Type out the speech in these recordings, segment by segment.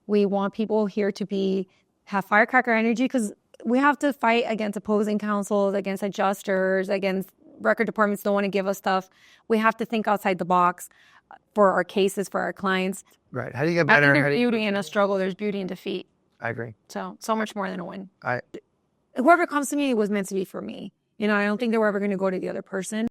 We want people here to have firecracker energy, because we have to fight against opposing counsels, against adjusters, against record departments don't want to give us stuff. We have to think outside the box for our cases, for our clients. Right. How do you get better? I think there's beauty in a struggle. There's beauty in defeat. I agree. So much more than a win. Whoever comes to me was meant to be for me. I don't think they were ever going to go to the other person.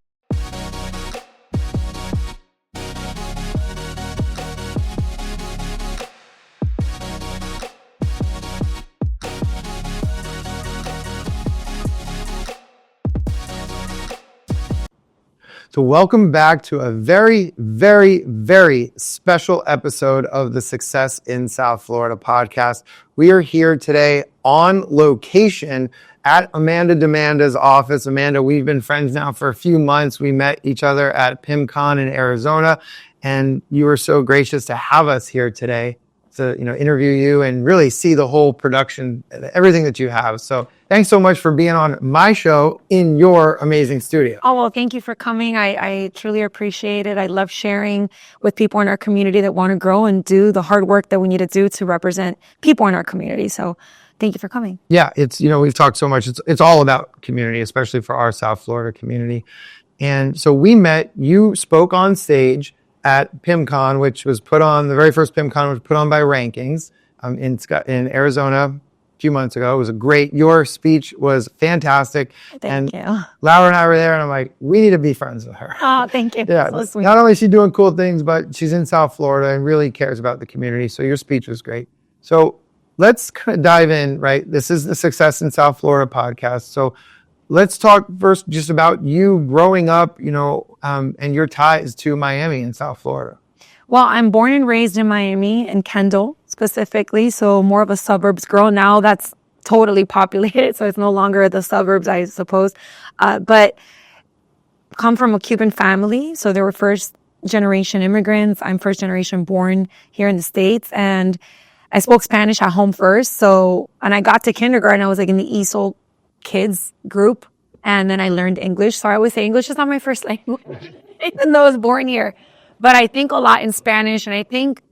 So welcome back to a very, very, very special episode of the Success in South Florida podcast. We are here today on location at Amanda Demanda's office. Amanda, we've been friends now for a few months. We met each other at PIMCon in Arizona, and you were so gracious to have us here today to interview you and really see the whole production, everything that you have. So thanks so much for being on my show in your amazing studio. Oh, well, thank you for coming. I truly appreciate it. I love sharing with people in our community that want to grow and do the hard work that we need to do to represent people in our community. So thank you for coming. Yeah, it's, we've talked so much. It's all about community, especially for our South Florida community. And so we met, you spoke on stage at PIMCon, which was the very first PIMCon was put on by Rankings in Arizona a few months ago. It was your speech was fantastic. Thank you. Laura and I were there, and I'm like, we need to be friends with her. Oh, thank you. Yeah, so not only is she doing cool things, but she's in South Florida and really cares about the community. So your speech was great. So let's kind of dive in, right? This is the Success in South Florida podcast. So let's talk first just about you growing up, and your ties to Miami and South Florida. Well, I'm born and raised in Miami, in Kendall specifically, so more of a suburbs girl. Now that's totally populated, so it's no longer the suburbs, I suppose. But come from a Cuban family, so they were first generation immigrants. I'm first generation born here in the States, and I spoke Spanish at home first. And I got to kindergarten, I was like in the ESOL kids group, and then I learned English. So I always say English is not my first language, even though I was born here. But I think a lot in Spanish, and I think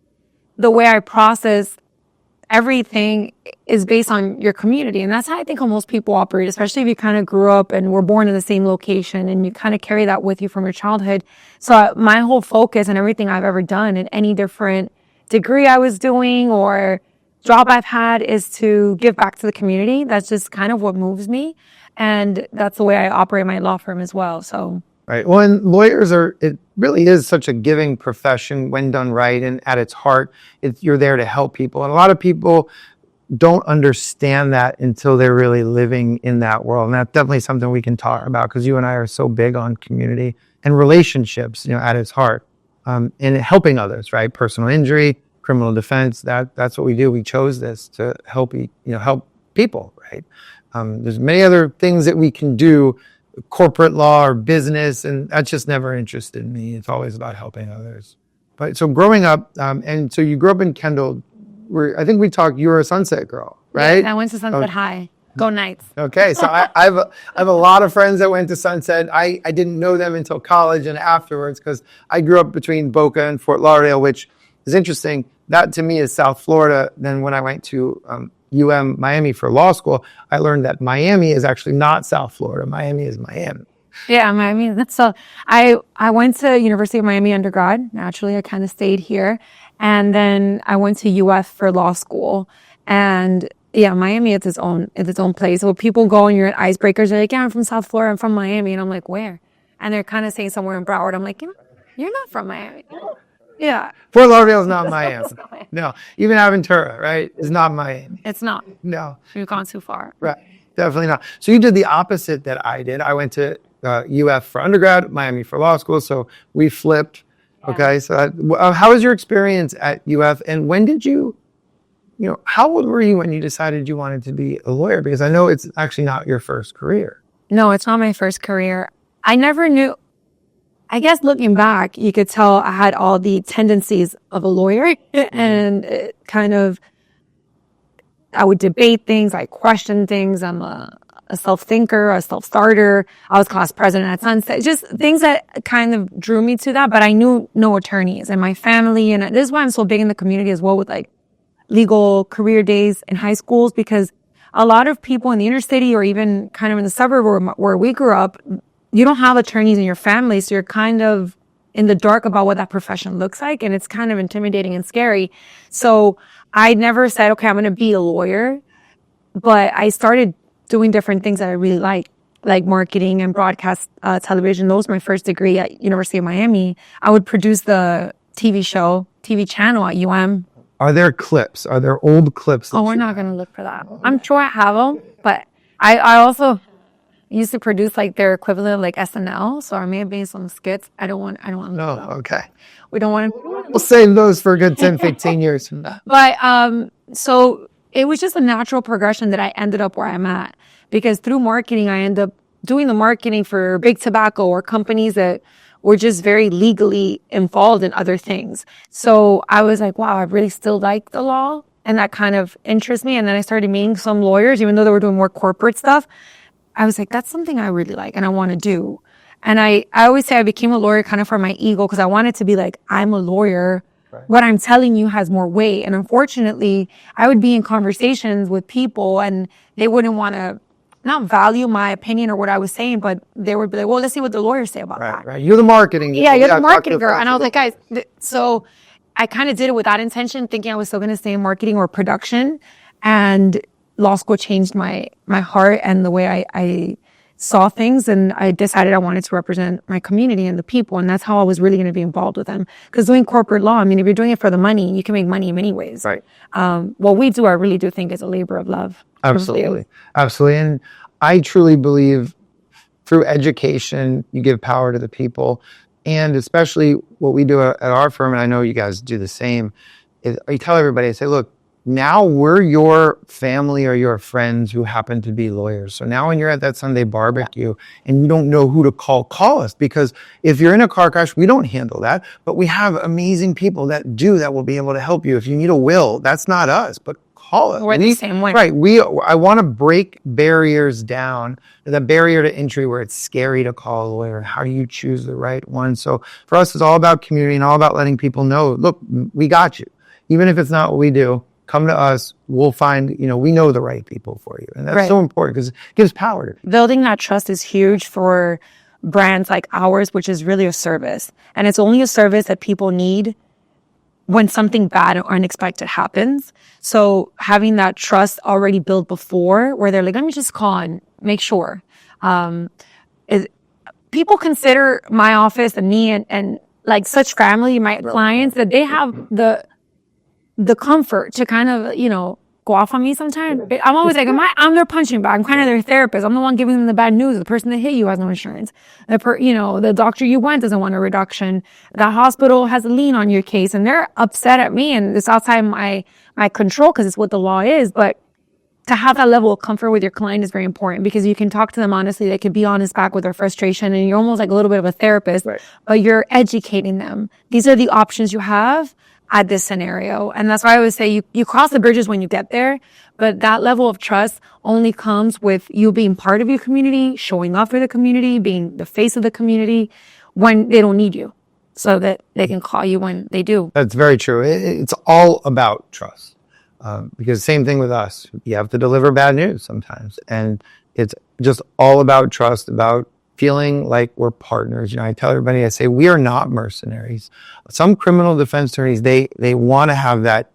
the way I process everything is based on your community. And that's how I think most people operate, especially if you kind of grew up and were born in the same location and you kind of carry that with you from your childhood. So my whole focus and everything I've ever done in any different degree I was doing or job I've had is to give back to the community. That's just kind of what moves me. And that's the way I operate my law firm as well. So. Right. Well, and lawyers it really is such a giving profession when done right. And at its heart, you're there to help people. And a lot of people don't understand that until they're really living in that world. And that's definitely something we can talk about because you and I are so big on community and relationships, at its heart, and helping others, right? Personal injury, criminal defense, that's what we do. We chose this to help, help people, right? There's many other things that we can do, corporate law or business, and that's just never interested me. It's always about helping others. But so growing up, and so you grew up in Kendall, I think we talked, you were a Sunset girl, right? Yeah, I went to Sunset High. Go Knights. Okay, so I have a lot of friends that went to Sunset. I didn't know them until college and afterwards because I grew up between Boca and Fort Lauderdale, which is interesting. That to me is South Florida. Then when I went to Miami for law school, I learned that Miami is actually not South Florida. Miami is Miami. Yeah, Miami. I went to University of Miami undergrad. Naturally, I kind of stayed here. And then I went to UF for law school. And yeah, Miami is its own place. So people go and you're at icebreakers, they're like, yeah, I'm from South Florida, I'm from Miami. And I'm like, where? And they're kind of saying somewhere in Broward. I'm like, you're not from Miami. Yeah. Fort Lauderdale is not Miami. No. Even Aventura, right, is not Miami. It's not. No. You've gone too far. Right. Definitely not. So you did the opposite that I did. I went to UF for undergrad, Miami for law school. So we flipped. Yeah. Okay. So how was your experience at UF? And when did how old were you when you decided you wanted to be a lawyer? Because I know it's actually not your first career. No, it's not my first career. I never knew. I guess looking back, you could tell I had all the tendencies of a lawyer and it kind of, I would debate things, I question things. I'm a self-thinker, a self-starter. I was class president at Sunset. Just things that kind of drew me to that, but I knew no attorneys and my family. And this is why I'm so big in the community as well with legal career days in high schools, because a lot of people in the inner city or even kind of in the suburb where we grew up, you don't have attorneys in your family. So you're kind of in the dark about what that profession looks like. And it's kind of intimidating and scary. So I never said, okay, I'm going to be a lawyer, but I started doing different things that I really like marketing and broadcast television. Those were my first degree at University of Miami. I would produce the TV channel at UM. Are there clips? Are there old clips? Oh, we're not going to look for that. I'm sure I have them, but I also used to produce like their equivalent of like SNL. So I may have made some skits. I don't want No, okay. We don't want to. We'll save those for a good 10, 15 years from now. But so it was just a natural progression that I ended up where I'm at, because through marketing, I ended up doing the marketing for big tobacco or companies that were just very legally involved in other things. So I was like, wow, I really still like the law. And that kind of interests me. And then I started meeting some lawyers, even though they were doing more corporate stuff. I was like, that's something I really like and I want to do. And I always say I became a lawyer kind of for my ego, because I wanted to be like, I'm a lawyer. Right. What I'm telling you has more weight. And unfortunately, I would be in conversations with people and they wouldn't want to not value my opinion or what I was saying, but they would be like, well, let's see what the lawyers say about that. Right. You're the marketing. Yeah, you're the marketing girl. And I was like, guys, so I kind of did it with that intention, thinking I was still going to stay in marketing or production. And law school changed my heart and the way I saw things. And I decided I wanted to represent my community and the people. And that's how I was really going to be involved with them. Because doing corporate law, I mean, if you're doing it for the money, you can make money in many ways. Right. What we do, I really do think is a labor of love. Absolutely. Absolutely. And I truly believe through education, you give power to the people. And especially what we do at our firm, and I know you guys do the same, is you tell everybody, I say, look, now we're your family or your friends who happen to be lawyers. So now when you're at that Sunday barbecue and you don't know who to call us. Because if you're in a car crash, we don't handle that. But we have amazing people that will be able to help you. If you need a will, that's not us, but call us. We're the same way. Right. I want to break barriers down, the barrier to entry where it's scary to call a lawyer. How do you choose the right one? So for us, it's all about community and all about letting people know, look, we got you. Even if it's not what we do, come to us. We'll find, we know the right people for you. And that's so important because it gives power to people. Building that trust is huge for brands like ours, which is really a service. And it's only a service that people need when something bad or unexpected happens. So having that trust already built before, where they're like, let me just call and make sure. People consider my office and me and like such family, my clients, that they have the comfort to kind of, go off on me sometimes. I'm always like, I'm their punching bag. I'm kind of their therapist. I'm the one giving them the bad news. The person that hit you has no insurance. The doctor you went doesn't want a reduction. The hospital has a lien on your case and they're upset at me, and it's outside my control because it's what the law is. But to have that level of comfort with your client is very important, because you can talk to them honestly. They could be honest back with their frustration, and you're almost like a little bit of a therapist, but you're educating them. These are the options you have at this scenario. And that's why I always say you cross the bridges when you get there, but that level of trust only comes with you being part of your community, showing up for the community, being the face of the community when they don't need you, so that they can call you when they do. That's very true. It's all about trust. Because same thing with us. You have to deliver bad news sometimes. And it's just all about trust, about feeling like we're partners. I tell everybody, I say, we are not mercenaries. Some criminal defense attorneys, they want to have that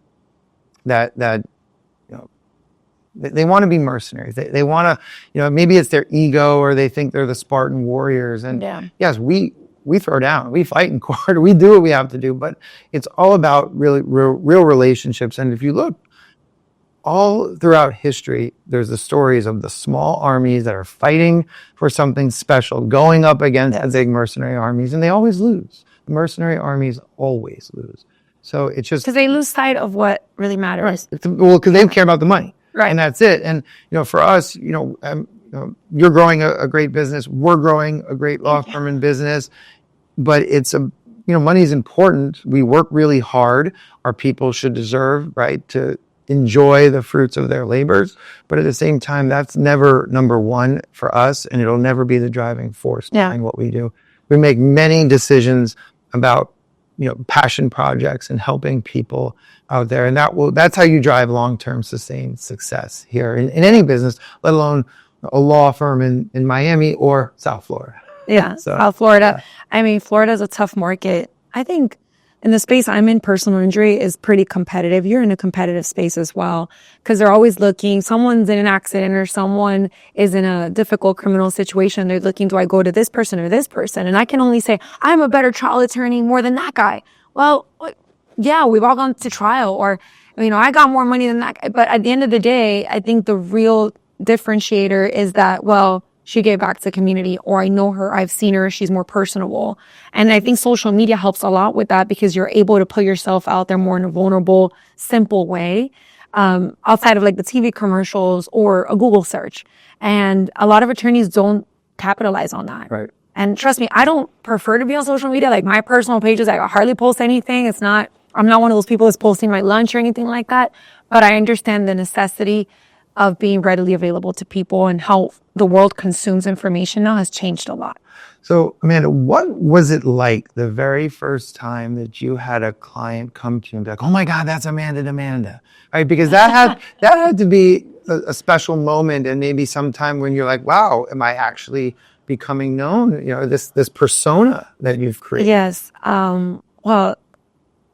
they want to be mercenaries. They want to, maybe it's their ego, or they think they're the Spartan warriors. And yes, we throw down, we fight in court, we do what we have to do, but it's all about really real relationships. And if you look all throughout history, there's the stories of the small armies that are fighting for something special, going up against the big mercenary armies, and they always lose. The mercenary armies always lose. So it's just... because they lose sight of what really matters. Right. Well, because they care about the money. Right. And that's it. And, for us, you're growing a great business. We're growing a great law firm in business. But it's money is important. We work really hard. Our people should deserve, right, to enjoy the fruits of their labors. But at the same time, that's never number one for us, and it'll never be the driving force behind what we do. We make many decisions about passion projects and helping people out there. And that's how you drive long-term sustained success here in any business, let alone a law firm in Miami or South Florida. Yeah, So, South Florida. I mean, Florida is a tough market. I think in the space I'm in, personal injury is pretty competitive. You're in a competitive space as well because they're always looking. Someone's in an accident or someone is in a difficult criminal situation. They're looking, do I go to this person or this person? And I can only say, I'm a better trial attorney more than that guy. Well, yeah, we've all gone to trial, or, I got more money than that guy. But at the end of the day, I think the real differentiator is that, well, she gave back to the community, or I know her, I've seen her, she's more personable. And I think social media helps a lot with that because you're able to put yourself out there more in a vulnerable, simple way, outside of like the TV commercials or a Google search. And a lot of attorneys don't capitalize on that. right. And trust me, I don't prefer to be on social media. Like my personal pages, I hardly post anything. I'm not one of those people that's posting my lunch or anything like that. But I understand the necessity of being readily available to people, and how the world consumes information now has changed a lot. So, Amanda, what was it like the very first time that you had a client come to you and be like, "Oh my God, that's Amanda Demanda," right? Because that had to be a special moment, and maybe sometime when you're like, "Wow, am I actually becoming known?" This persona that you've created. Yes. Well,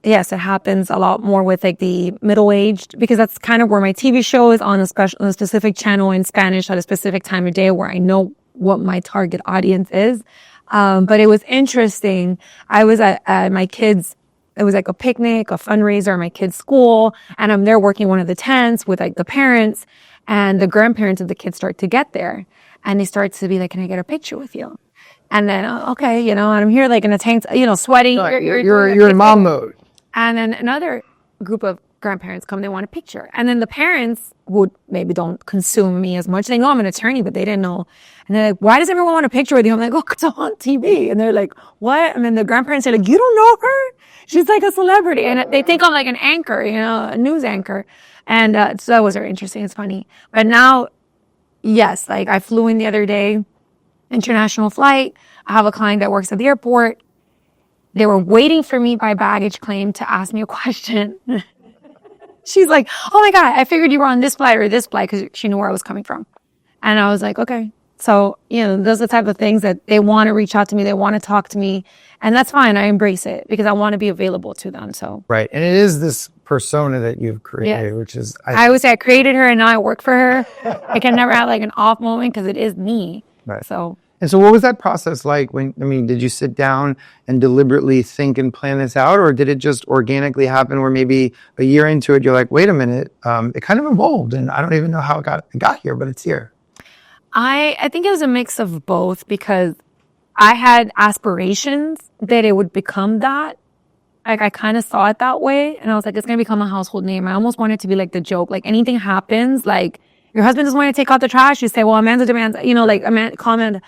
yes, it happens a lot more with like the middle-aged, because that's kind of where my TV show is on a specific channel in Spanish at a specific time of day where I know what my target audience is. But it was interesting. I was at my kids', it was like a picnic, a fundraiser at my kids' school, and I'm there working one of the tents with like the parents, and the grandparents of the kids start to get there, and they start to be like, "Can I get a picture with you?" And then, okay, and I'm here like in a tank, sweating. You're in mom mode. And then another group of grandparents come, they want a picture. And then the parents who maybe don't consume me as much, they know I'm an attorney, but they didn't know. And they're like, "Why does everyone want a picture with you?" I'm like, "Oh, because I'm on TV." And they're like, "What?" And then the grandparents say like, "You don't know her? She's like a celebrity." And they think I'm like an anchor, a news anchor. And so that was very interesting. It's funny. But now, yes, like I flew in the other day, international flight. I have a client that works at the airport. They were waiting for me by baggage claim to ask me a question. She's like, "Oh my God, I figured you were on this flight or this flight," because she knew where I was coming from. And I was like, okay. So, those are the type of things that they want to reach out to me. They want to talk to me. And that's fine. I embrace it because I want to be available to them. So. Right. And it is this persona that you've created, which is... I would say I created her and now I work for her. I can never have like an off moment because it is me. Right. So. And so what was that process like did you sit down and deliberately think and plan this out, or did it just organically happen where maybe a year into it, you're like, wait a minute, it kind of evolved and I don't even know how it got here, but it's here. I think it was a mix of both because I had aspirations that it would become that. Like I kind of saw it that way and I was like, it's going to become a household name. I almost wanted it to be like the joke, like anything happens, like your husband doesn't want to take out the trash. You say, well, Amanda demands, like call Amanda.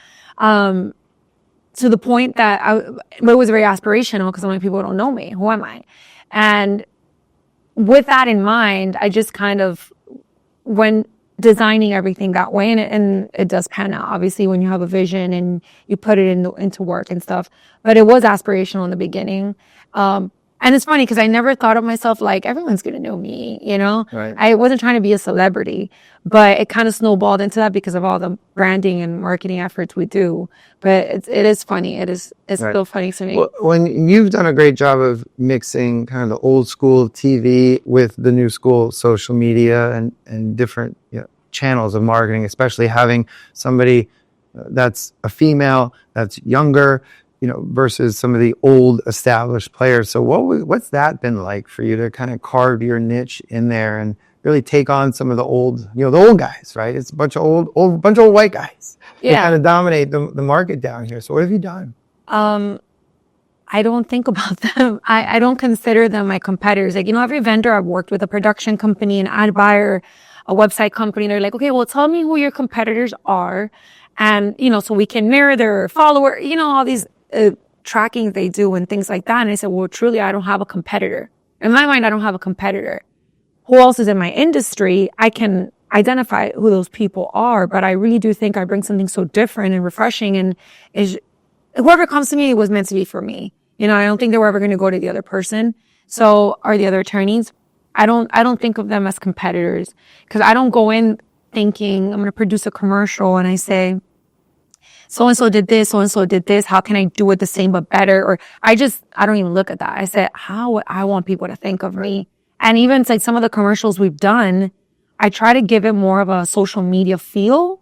To the point that it was very aspirational because so many people don't know me. Who am I? And with that in mind, I just kind of went designing everything that way, and it does pan out. Obviously, when you have a vision and you put it into work and stuff, but it was aspirational in the beginning. And it's funny because I never thought of myself like everyone's going to know me, Right. I wasn't trying to be a celebrity, but it kind of snowballed into that because of all the branding and marketing efforts we do. But it is funny. It's right. Still funny to me. Well, when you've done a great job of mixing kind of the old school TV with the new school social media and different channels of marketing, especially having somebody that's a female, that's younger, versus some of the old established players. So what's that been like for you to kind of carve your niche in there and really take on some of the old, the old guys, right? It's a bunch of old white guys. Yeah. They kind of dominate the market down here. So what have you done? I don't think about them. I don't consider them my competitors. Like, every vendor I've worked with, a production company, an ad buyer, a website company, they're like, okay, well, tell me who your competitors are. And, so we can mirror their follower, all these tracking they do and things like that. And I said, well, truly, I don't have a competitor. In my mind, I don't have a competitor. Who else is in my industry? I can identify who those people are, but I really do think I bring something so different and refreshing. And whoever comes to me was meant to be for me. You know, I don't think they were ever going to go to the other person. So, or the other attorneys. I don't think of them as competitors, because I don't go in thinking I'm going to produce a commercial and I say, so-and-so did this, so-and-so did this. How can I do it the same but better? Or I don't even look at that. I said, how would I want people to think of me? And even it's like some of the commercials we've done, I try to give it more of a social media feel,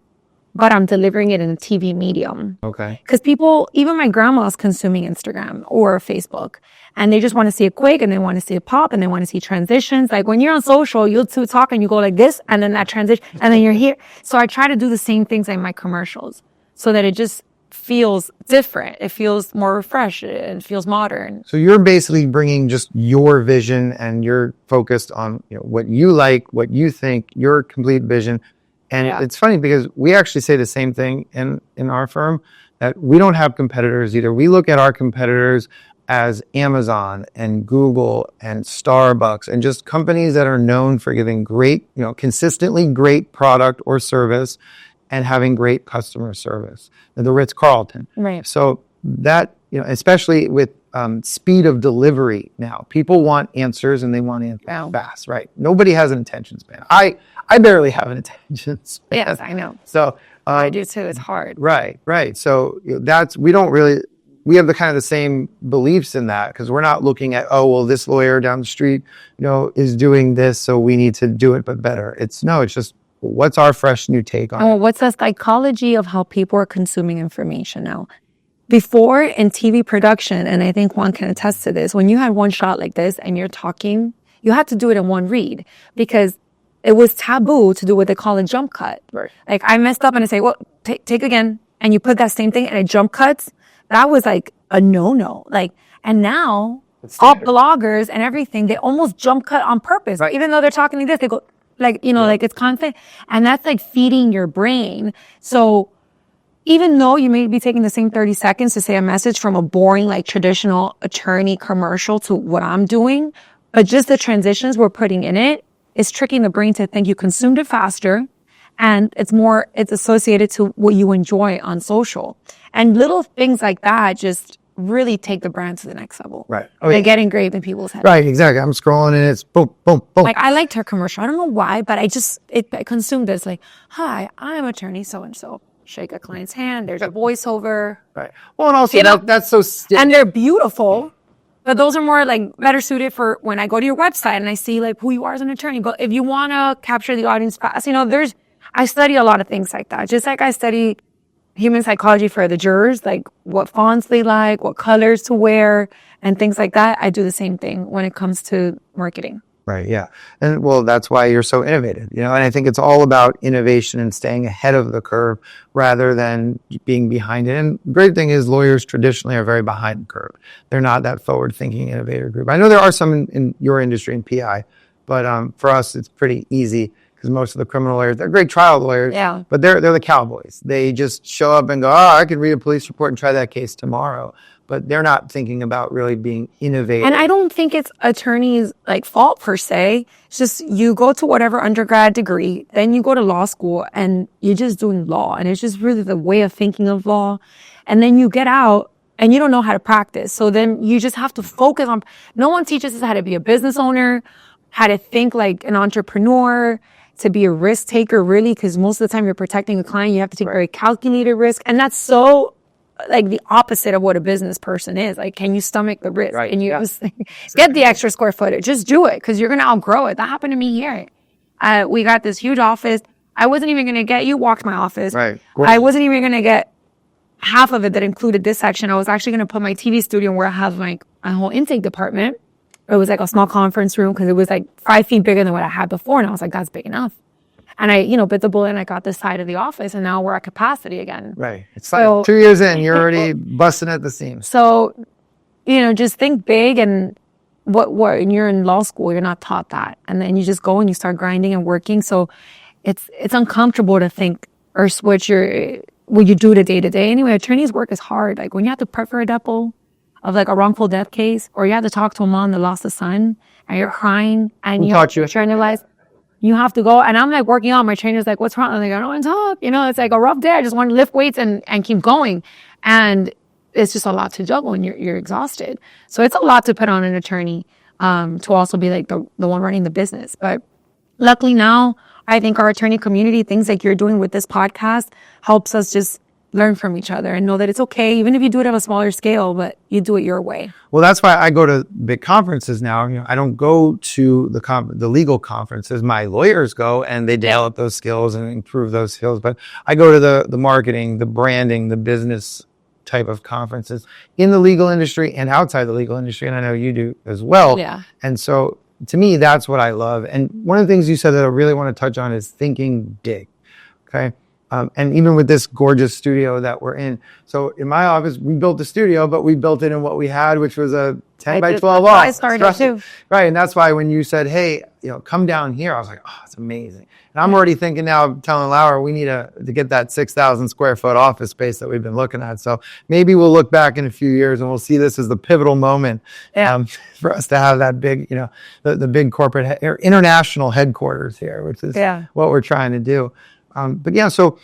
but I'm delivering it in a TV medium. Okay. Because people, even my grandma's consuming Instagram or Facebook, and they just want to see it quick, and they want to see it pop, and they want to see transitions. Like when you're on social, you'll talk and you go like this, and then that transition, and then you're here. So I try to do the same things in my commercials, so that it just feels different. It feels more refreshed. It feels modern. So you're basically bringing just your vision, and you're focused on, you know, what you like, what you think, your complete vision. And it's funny because we actually say the same thing in our firm, that we don't have competitors either. We look at our competitors as Amazon and Google and Starbucks and just companies that are known for giving great, you know, consistently great product or service and having great customer service. The Ritz-Carlton. Right. So that, you know, especially with speed of delivery now, people want answers, and they want answers fast, right? Nobody has an attention span. I barely have an attention span. Yes, I know. So I do too. It's hard. Right. So, you know, we have the kind of the same beliefs in that, because we're not looking at, oh, well, this lawyer down the street, you know, is doing this, so we need to do it but better. It's just, what's our fresh new take on it? What's the psychology of how people are consuming information now? Before, in TV production, and I think Juan can attest to this, when you had one shot like this and you're talking, you had to do it in one read, because it was taboo to do what they call a jump cut. Right. Like I messed up and I say, well, take again. And you put that same thing and it jump cuts. That was like a no-no. Like, and now all bloggers and everything, they almost jump cut on purpose. Right. Even though they're talking like this, they go like, you know, like it's constant. And that's like feeding your brain. So even though you may be taking the same 30 seconds to say a message from a boring, like traditional attorney commercial to what I'm doing, but just the transitions we're putting in it is tricking the brain to think you consumed it faster, and it's associated to what you enjoy on social. And little things like that just really take the brand to the next level. Right. They get engraved in people's heads. Right, exactly. I'm scrolling and it's boom, boom, boom. Like I liked her commercial. I don't know why, but I consumed this. Like, hi, I'm attorney so-and-so. Shake a client's hand. There's a voiceover. Right. Well, and also that's so... and they're beautiful. But those are more like better suited for when I go to your website and I see like who you are as an attorney. But if you want to capture the audience fast, you know, I study a lot of things like that. Just like I study human psychology for the jurors, like what fonts they like, what colors to wear, and things like that. I do the same thing when it comes to marketing. Right. Yeah. And well, that's why you're so innovative, you know, and I think it's all about innovation and staying ahead of the curve rather than being behind it. And the great thing is lawyers traditionally are very behind the curve. They're not that forward thinking innovator group. I know there are some in your industry in PI, but for us, it's pretty easy because most of the criminal lawyers, they're great trial lawyers, but they're the cowboys. They just show up and go, oh, I could read a police report and try that case tomorrow. But they're not thinking about really being innovative. And I don't think it's attorneys' like fault per se. It's just you go to whatever undergrad degree, then you go to law school and you're just doing law. And it's just really the way of thinking of law. And then you get out and you don't know how to practice. So then you just have to focus on, no one teaches us how to be a business owner, how to think like an entrepreneur, to be a risk taker really, because most of the time you're protecting a client, you have to take very calculated risk. And that's so like the opposite of what a business person is. Like, can you stomach the risk? Right. And you get the extra square footage. Just do it because you're going to outgrow it. That happened to me here. We got this huge office. I wasn't even going to get, you walked my office. Right. I wasn't even going to get half of it that included this section. I was actually going to put my TV studio where I have my whole intake department. It was like a small conference room because it was like 5 feet bigger than what I had before. And I was like, that's big enough. And I, bit the bullet and I got this side of the office and now we're at capacity again. Right. It's like 2 years in, you're already busting at the seams. So, just think big and when you're in law school, you're not taught that. And then you just go and you start grinding and working. So it's uncomfortable to think or switch what you do to day. Anyway, attorney's work is hard. Like when you have to prep for a depo of like a wrongful death case, or you have to talk to a mom that lost a son and you're crying and you journalize. You have to go, and I'm like working out. My trainer's like, "What's wrong?" I'm like, "I don't want to talk." It's like a rough day. I just want to lift weights and keep going. And it's just a lot to juggle and you're exhausted. So it's a lot to put on an attorney to also be like the one running the business. But luckily now, I think our attorney community, things like you're doing with this podcast, helps us just learn from each other and know that it's okay, even if you do it at a smaller scale, but you do it your way. Well, that's why I go to big conferences now. I don't go to the legal conferences. My lawyers go and they develop those skills and improve those skills. But I go to the marketing, the branding, the business type of conferences in the legal industry and outside the legal industry. And I know you do as well. Yeah. And so to me, that's what I love. And one of the things you said that I really want to touch on is thinking big. Okay. And even with this gorgeous studio that we're in. So in my office, we built the studio, but we built it in what we had, which was a 10 by 12 office. I started too. Right. And that's why when you said, hey, come down here, I was like, oh, it's amazing. And I'm already thinking now, telling Laura, we need to get that 6,000 square foot office space that we've been looking at. So maybe we'll look back in a few years and we'll see this as the pivotal moment for us to have that big, the big corporate or international headquarters here, which is what we're trying to do. But yeah, so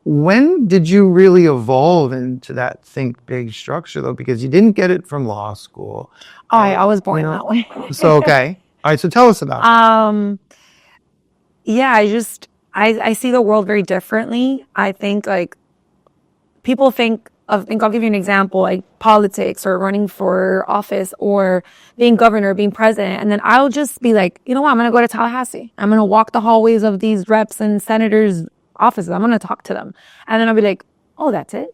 when did you really evolve into that think big structure though? Because you didn't get it from law school. I was born that way. So, okay. All right. So tell us about it. Yeah, I see the world very differently. I think like people think I'll give you an example, like politics or running for office or being governor, being president. And then I'll just be like, you know what? I'm going to go to Tallahassee. I'm going to walk the hallways of these reps and senators' offices. I'm going to talk to them. And then I'll be like, oh, that's it.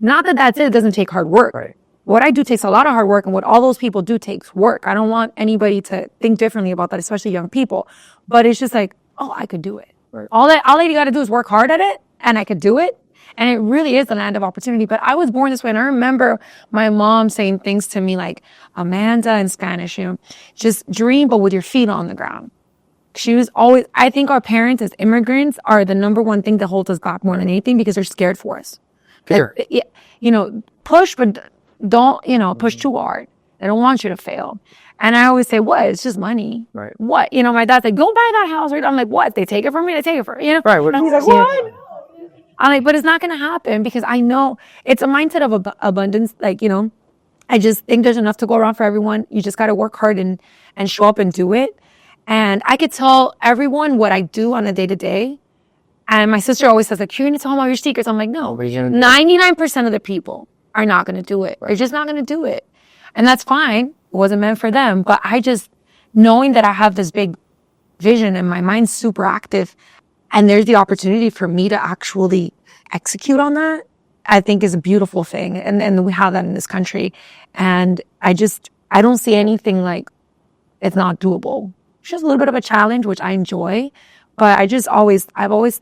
Not that that's it. It doesn't take hard work. Right. What I do takes a lot of hard work, and what all those people do takes work. I don't want anybody to think differently about that, especially young people. But it's just like, oh, I could do it. Right. All you got to do is work hard at it, and I could do it. And it really is the land of opportunity. But I was born this way. And I remember my mom saying things to me like, Amanda in Spanish, just dream, but with your feet on the ground. She was always, I think our parents as immigrants are the number one thing that holds us back more than anything because they're scared for us. Fear. Push, but don't, push too hard. They don't want you to fail. And I always say, what? It's just money. Right. What? My dad's like, go buy that house. Right? I'm like, what? They take it from me? They take it from me. Right. And he's like, what? I'm like, but it's not going to happen because I know it's a mindset of abundance. I just think there's enough to go around for everyone. You just got to work hard and show up and do it. And I could tell everyone what I do on a day to day. And my sister always says, like, you're going to tell them all your secrets. I'm like, no, 99% of the people are not going to do it. They're just not going to do it. And that's fine. It wasn't meant for them. But I just, knowing that I have this big vision and my mind's super active, and there's the opportunity for me to actually execute on that, I think is a beautiful thing. And we have that in this country. And I don't see anything like it's not doable. It's just a little bit of a challenge, which I enjoy. But I've always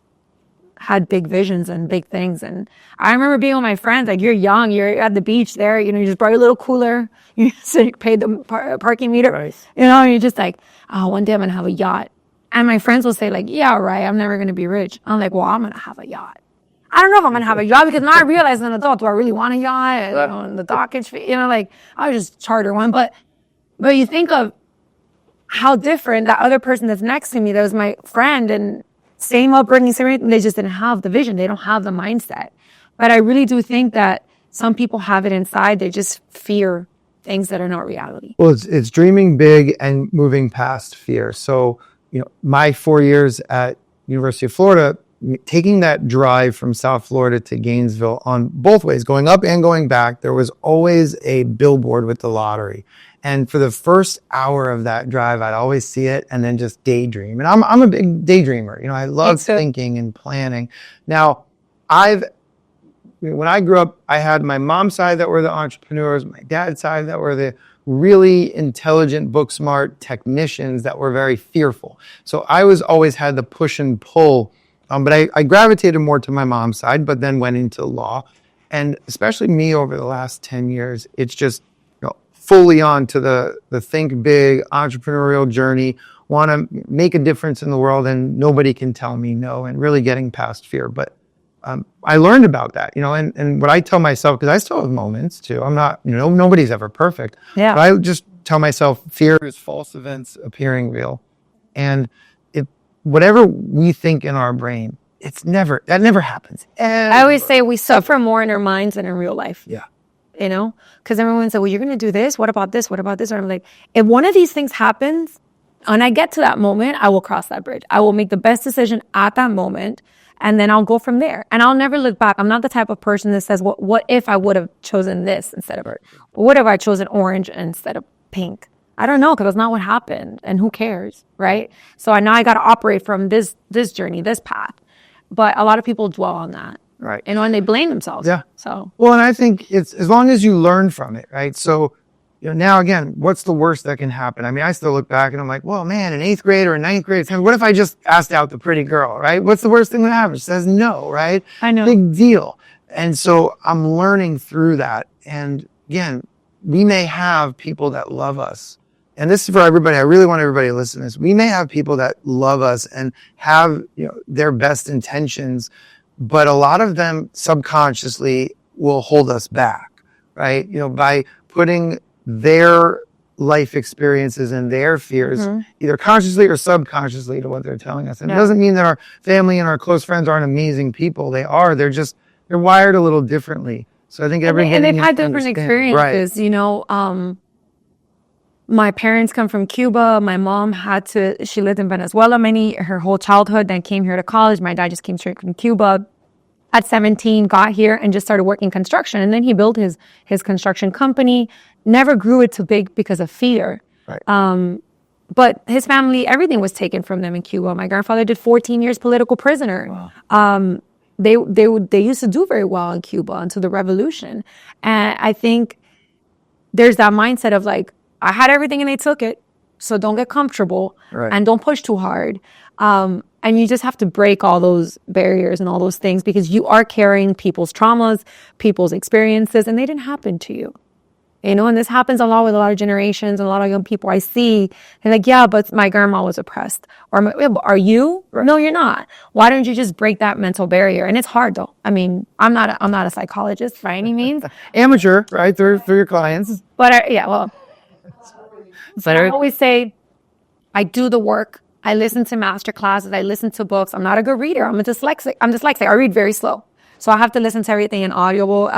had big visions and big things. And I remember being with my friends, like, you're young, you're at the beach there, you just brought your little cooler, you paid the parking meter, right. And you're just like, oh, one day I'm going to have a yacht. And my friends will say like, yeah, right, I'm never going to be rich. I'm like, well, I'm going to have a yacht. I don't know if I'm going to have a yacht because now I realize as an adult, do I really want a yacht? And the dockage fee, I would just charter one. But you think of how different that other person that's next to me, that was my friend, and same upbringing, they just didn't have the vision. They don't have the mindset. But I really do think that some people have it inside. They just fear things that are not reality. Well, it's dreaming big and moving past fear. So, my 4 years at University of Florida, taking that drive from South Florida to Gainesville on both ways, going up and going back, there was always a billboard with the lottery. And for the first hour of that drive, I'd always see it and then just daydream. And I'm a big daydreamer. I love thinking and planning. Now, when I grew up, I had my mom's side that were the entrepreneurs, my dad's side that were the really intelligent, book smart technicians that were very fearful. So I always had the push and pull. But I gravitated more to my mom's side, but then went into law. And especially me over the last 10 years, it's just fully on to the think big entrepreneurial journey, want to make a difference in the world, and nobody can tell me no, and really getting past fear. But I learned about that, and what I tell myself, because I still have moments too. I'm not, nobody's ever perfect. Yeah. But I just tell myself fear is false events appearing real. And whatever we think in our brain, that never happens. I always say we suffer more in our minds than in real life. Yeah. you know, because everyone said, well, you're going to do this. What about this? What about this? And I'm like, if one of these things happens and I get to that moment, I will cross that bridge. I will make the best decision at that moment. And then I'll go from there. And I'll never look back. I'm not the type of person that says, what if I would have chosen this instead of it? What if I chosen orange instead of pink? I don't know, because that's not what happened. And who cares, right? So now I got to operate from this journey, this path. But a lot of people dwell on that. Right. You know, and they blame themselves. Yeah. So. Well, and I think it's as long as you learn from it, right? So, you know, now again, what's the worst that can happen? I mean, I still look back and I'm like, well, man, in 8th grade or in 9th grade, what if I just asked out the pretty girl, right? What's the worst thing that happens? She says no, right? I know. Big deal. And so I'm learning through that. And again, we may have people that love us. And this is for everybody. I really want everybody to listen to this. We may have people that love us and have, you know, their best intentions, but a lot of them subconsciously will hold us back, right? You know, by putting their life experiences and their fears, either consciously or subconsciously, to what they're telling us. And it doesn't mean that our family and our close friends aren't amazing people. They are. They're wired a little differently. So I think everybody and they've had different experiences. Right. You know, my parents come from Cuba. My mom she lived in Venezuela her whole childhood, then came here to college. My dad just came straight from Cuba. At 17, got here and just started working construction. And then he built his construction company, never grew it too big because of fear. Right. But his family, everything was taken from them in Cuba. My grandfather did 14 years political prisoner. Wow. They used to do very well in Cuba until the revolution. And I think there's that mindset of like, I had everything and they took it. So don't get comfortable and don't push too hard. And you just have to break all those barriers and all those things because you are carrying people's traumas, people's experiences, and they didn't happen to you. You know, and this happens a lot with a lot of generations and a lot of young people I see. They're like, yeah, but my grandma was oppressed. Or are you? No, you're not. Why don't you just break that mental barrier? And it's hard though. I mean, I'm not a psychologist by any means. Amateur, right? Through your clients. But I always say I do the work. I listen to master classes. I listen to books. I'm not a good reader. I'm dyslexic. I read very slow. So I have to listen to everything in audible.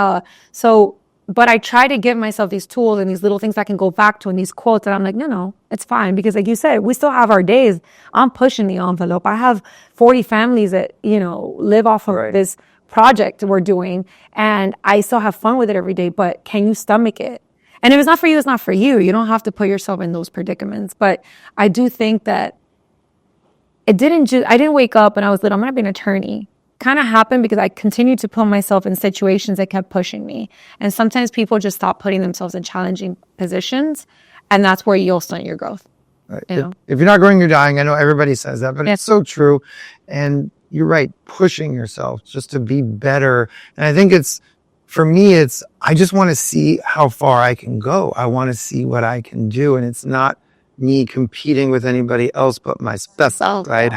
But I try to give myself these tools and these little things I can go back to and these quotes. And I'm like, no, it's fine. Because like you said, we still have our days. I'm pushing the envelope. I have 40 families that, you know, live off of this project we're doing. And I still have fun with it every day. But can you stomach it? And if it's not for you, it's not for you. You don't have to put yourself in those predicaments. But I do think that I didn't wake up and I was like, I'm going to be an attorney. Kind of happened because I continued to put myself in situations that kept pushing me. And sometimes people just stop putting themselves in challenging positions. And that's where you'll stunt your growth. Right. You know? If you're not growing, you're dying. I know everybody says that, but it's so true. And you're right, pushing yourself just to be better. And I think for me, I just want to see how far I can go. I want to see what I can do. And it's not me competing with anybody else but myself, right?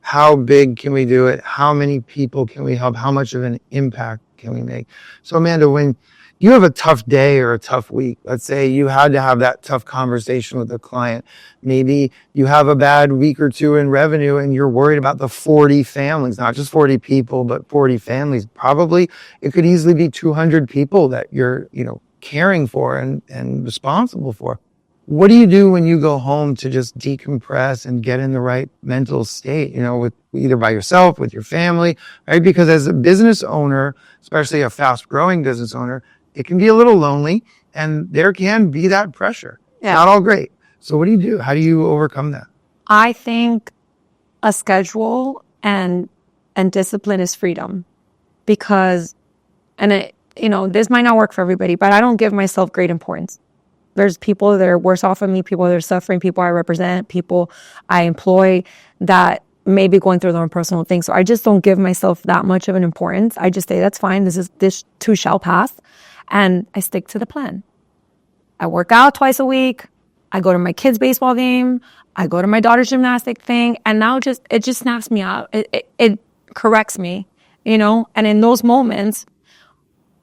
How big can we do it? How many people can we help? How much of an impact can we make? So Amanda, when you have a tough day or a tough week, let's say you had to have that tough conversation with a client. Maybe you have a bad week or two in revenue and you're worried about the 40 families, not just 40 people, but 40 families. Probably it could easily be 200 people that you're, you know, caring for and responsible for. What do you do when you go home to just decompress and get in the right mental state, you know, with either by yourself, with your family, right? Because as a business owner, especially a fast growing business owner, it can be a little lonely and there can be that pressure. Yeah. Not all great. So what do you do? How do you overcome that? I think a schedule and discipline is freedom because, you know, this might not work for everybody, but I don't give myself great importance. There's people that are worse off than me, people that are suffering, people I represent, people I employ that may be going through their own personal things. So I just don't give myself that much of an importance. I just say, that's fine. This too shall pass. And I stick to the plan. I work out twice a week. I go to my kids' baseball game. I go to my daughter's gymnastic thing. And now it just snaps me out. It corrects me, you know? And in those moments,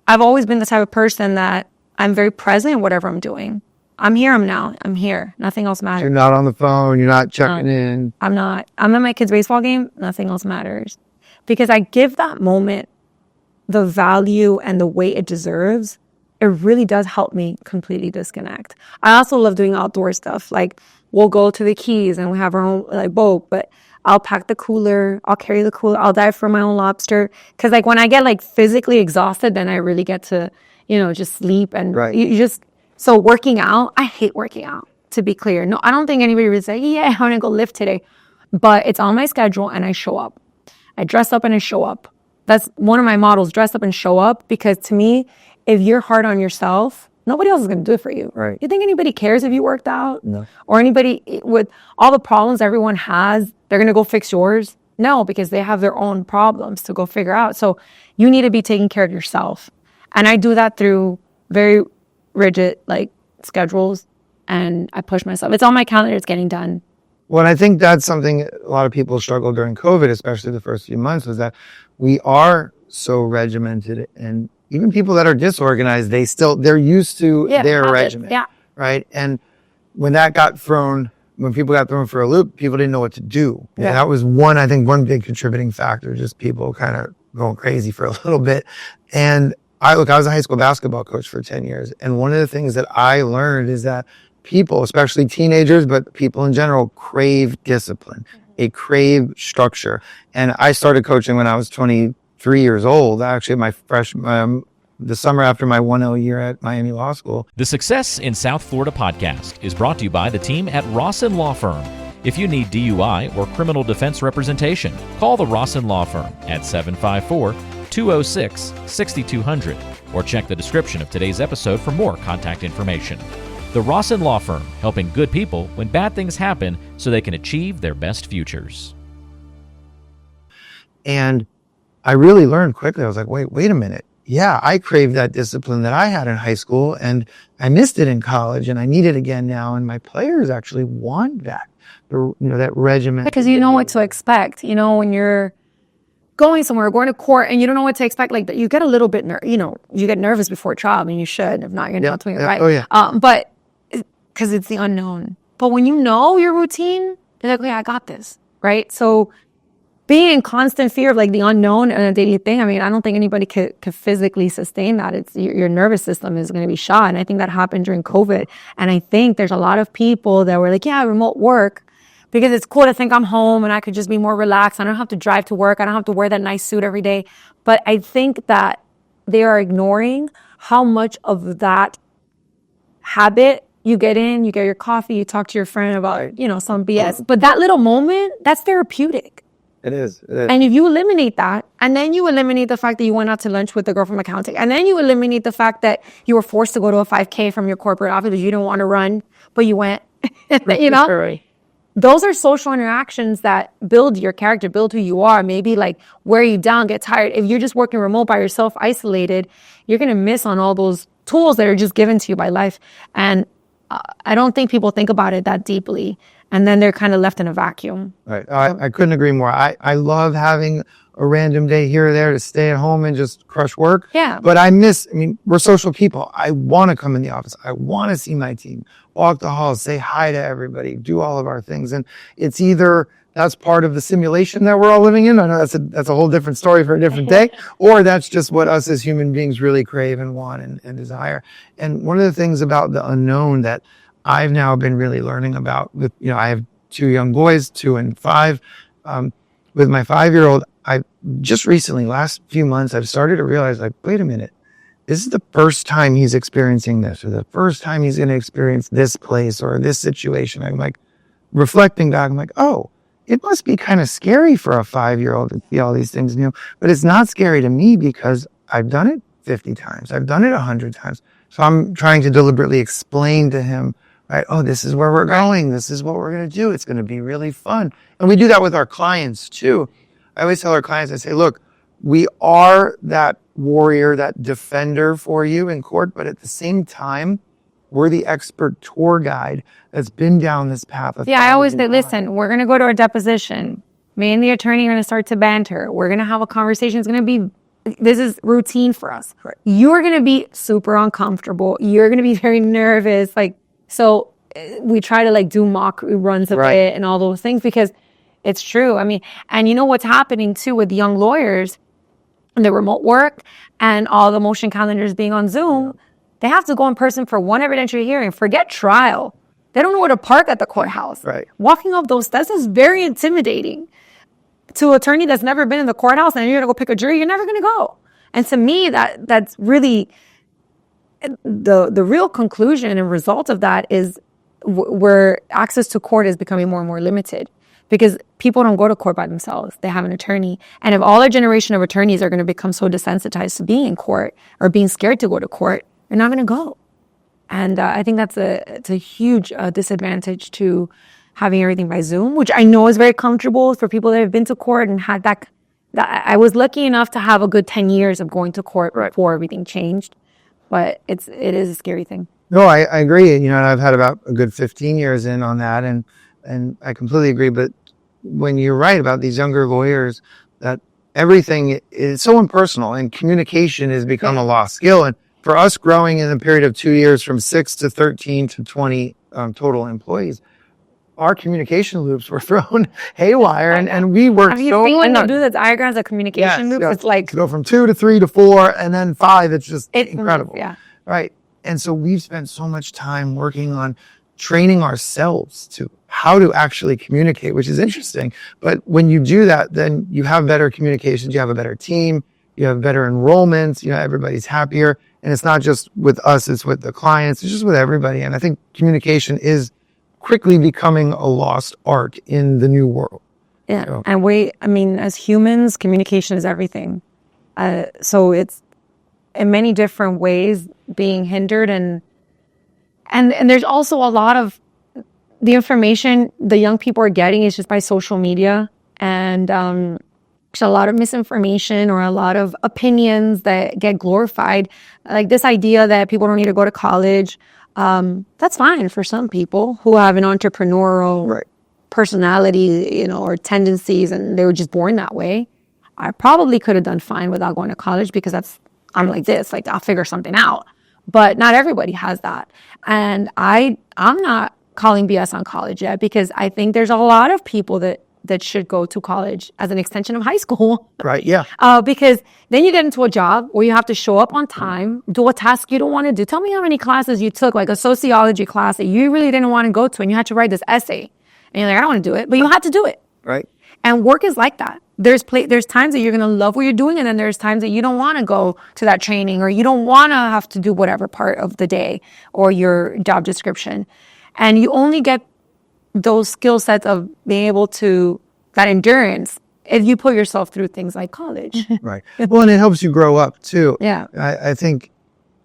I've always been the type of person that I'm very present in whatever I'm doing. I'm here, I'm here. Nothing else matters. You're not on the phone. You're not checking in. I'm not. I'm at my kid's baseball game. Nothing else matters. Because I give that moment the value and the weight it deserves it really does help me completely disconnect. I also love doing outdoor stuff. Like we'll go to the Keys and we have our own like boat, but I'll pack the cooler, I'll carry the cooler, I'll dive for my own lobster. Cause like when I get like physically exhausted, then I really get to, just sleep and so working out, I hate working out, to be clear. No, I don't think anybody would say, yeah, I want to go lift today, but it's on my schedule and I show up. I dress up and I show up. That's one of my models, dress up and show up, because to me, if you're hard on yourself, nobody else is going to do it for you. Right. You think anybody cares if you worked out? No. Or anybody with all the problems everyone has, they're going to go fix yours? No, because they have their own problems to go figure out. So you need to be taking care of yourself. And I do that through very rigid like schedules, and I push myself. It's on my calendar. It's getting done. Well, and I think that's something a lot of people struggled during COVID, especially the first few months, was that we are so regimented, and even people that are disorganized, they're used to their regimen. Yeah. Right. And when people got thrown for a loop, people didn't know what to do. Yeah. And that was one big contributing factor, just people kind of going crazy for a little bit. And I was a high school basketball coach for 10 years. And one of the things that I learned is that people, especially teenagers, but people in general, crave discipline. They crave structure. And I started coaching when I was 23 years old. Actually, the summer after my 1L year at Miami Law School. The Success in South Florida podcast is brought to you by the team at Rossen Law Firm. If you need DUI or criminal defense representation, call the Rossen Law Firm at 754-206-6200 or check the description of today's episode for more contact information. The Rossen Law Firm, helping good people when bad things happen so they can achieve their best futures. And I really learned quickly. I was like, wait a minute. Yeah, I crave that discipline that I had in high school, and I missed it in college, and I need it again now. And my players actually want that, that regimen. Because you know what to expect. When you're going somewhere, going to court, and you don't know what to expect, like you get a little bit, you get nervous before trial, and you should. If not, you're not doing it right. Oh yeah. But because it's the unknown. But when you know your routine, you're like, okay, I got this, right? So being in constant fear of like the unknown and a daily thing, I mean, I don't think anybody could physically sustain that. It's your nervous system is going to be shot. And I think that happened during COVID. And I think there's a lot of people that were like, yeah, remote work, because it's cool to think I'm home and I could just be more relaxed. I don't have to drive to work. I don't have to wear that nice suit every day. But I think that they are ignoring how much of that habit you get your coffee, you talk to your friend about, some BS. But that little moment, that's therapeutic. It is. And if you eliminate that, and then you eliminate the fact that you went out to lunch with the girl from accounting, and then you eliminate the fact that you were forced to go to a 5K from your corporate office because you didn't want to run, but you went, those are social interactions that build your character, build who you are, maybe like wear you down, get tired. If you're just working remote by yourself, isolated, you're going to miss on all those tools that are just given to you by life. And I don't think people think about it that deeply. And then they're kind of left in a vacuum. Right. I couldn't agree more. I love having a random day here or there to stay at home and just crush work. Yeah. But we're social people. I want to come in the office. I want to see my team, walk the halls, say hi to everybody, do all of our things. And it's either that's part of the simulation that we're all living in. I know that's a whole different story for a different day, or that's just what us as human beings really crave and want and desire. And one of the things about the unknown that I've now been really learning about I have 2 young boys, 2 and 5. With my 5-year-old, I just recently, last few months, I've started to realize, like, wait a minute, this is the first time he's experiencing this, or the first time he's going to experience this place or this situation. I'm like reflecting back. I'm like, oh, it must be kind of scary for a 5-year-old to see all these things new, but it's not scary to me because I've done it 50 times. I've done it 100 times. So I'm trying to deliberately explain to him, right? Oh, this is where we're going. This is what we're going to do. It's going to be really fun. And we do that with our clients too. I always tell our clients, I say, look, we are that warrior, that defender for you in court, but at the same time, we're the expert tour guide that's been down this path. I always say, listen, we're going to go to our deposition. Me and the attorney are going to start to banter. We're going to have a conversation. This is routine for us. Right. You're going to be super uncomfortable. You're going to be very nervous. So we try to do mock runs of it and all those things because it's true. I mean, and you know what's happening too with young lawyers, the remote work and all the motion calendars being on Zoom, They have to go in person for one evidentiary hearing. Forget trial. They don't know where to park at the courthouse. Right. Walking up those steps is very intimidating. To an attorney that's never been in the courthouse and you're going to go pick a jury, you're never going to go. And to me, that's really the real conclusion and result of that is where access to court is becoming more and more limited because people don't go to court by themselves. They have an attorney. And if all a generation of attorneys are going to become so desensitized to being in court or being scared to go to court, they're not going to go. And I think it's a huge disadvantage to having everything by Zoom, which I know is very comfortable for people that have been to court and had that. I was lucky enough to have a good 10 years of going to court before everything changed. But it is a scary thing. No, I agree. You know, I've had about a good 15 years in on that, and I completely agree. But when you're right about these younger lawyers, that everything is so impersonal, and communication has become a lost skill. And for us growing in a period of 2 years from 6 to 13 to 20 total employees, our communication loops were thrown haywire, and we worked Have you so seen when hard. they do the diagrams of communication loops? Yes. It's like To go from 2 to 3 to 4 and then 5. It's just incredible. Yeah. Right. And so we've spent so much time working on training ourselves to how to actually communicate, which is interesting. But when you do that, then you have better communications, you have a better team, you have better enrollments, you know, everybody's happier. And it's not just with us, it's with the clients, it's just with everybody. And I think communication is quickly becoming a lost art in the new world. Yeah. So. And as humans, communication is everything. So it's in many different ways being hindered. And there's also a lot of the information the young people are getting is just by social media. And there's a lot of misinformation or a lot of opinions that get glorified. Like this idea that people don't need to go to college. That's fine for some people who have an entrepreneurial personality, you know, or tendencies, and they were just born that way. I probably could have done fine without going to college because I'm like this, like I'll figure something out. But not everybody has that. And I'm not calling BS on college yet because I think there's a lot of people that should go to college as an extension of high school. Right, yeah. Because then you get into a job where you have to show up on time, do a task you don't want to do. Tell me how many classes you took, like a sociology class that you really didn't want to go to, and you had to write this essay. And you're like, I don't want to do it, but you had to do it. Right. And work is like that. There's times that you're going to love what you're doing, and then there's times that you don't want to go to that training, or you don't want to have to do whatever part of the day or your job description. And you only get those skill sets of being able to, that endurance, if you put yourself through things like college. Right. Well, and it helps you grow up too. Yeah. I think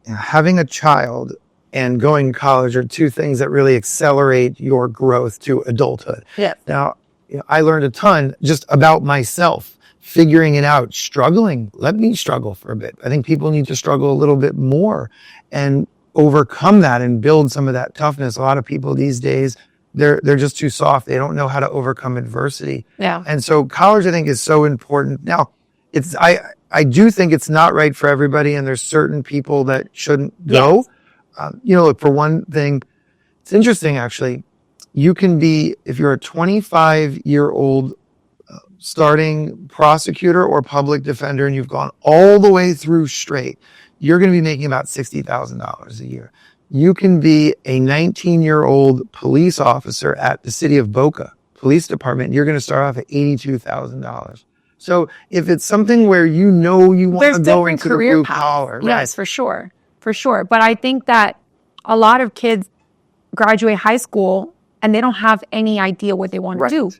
having a child and going to college are two things that really accelerate your growth to adulthood. Yeah. Now, you know, I learned a ton just about myself, figuring it out, struggling. Let me struggle for a bit. I think people need to struggle a little bit more and overcome that and build some of that toughness. A lot of people these days, they're just too soft. They don't know how to overcome adversity. Yeah. And so college, I think, is so important. Now, I do think it's not right for everybody, and there's certain people that shouldn't go. Yes. You know, for one thing, it's interesting actually. You can be, if you're a 25-year-old starting prosecutor or public defender, and you've gone all the way through straight, you're going to be making about $60,000 a year. You can be a 19-year-old police officer at the city of Boca Police Department. You're going to start off at $82,000. So if it's something where you know you want to go into the blue collar, right? Yes, for sure. For sure. But I think that a lot of kids graduate high school and they don't have any idea what they want to do.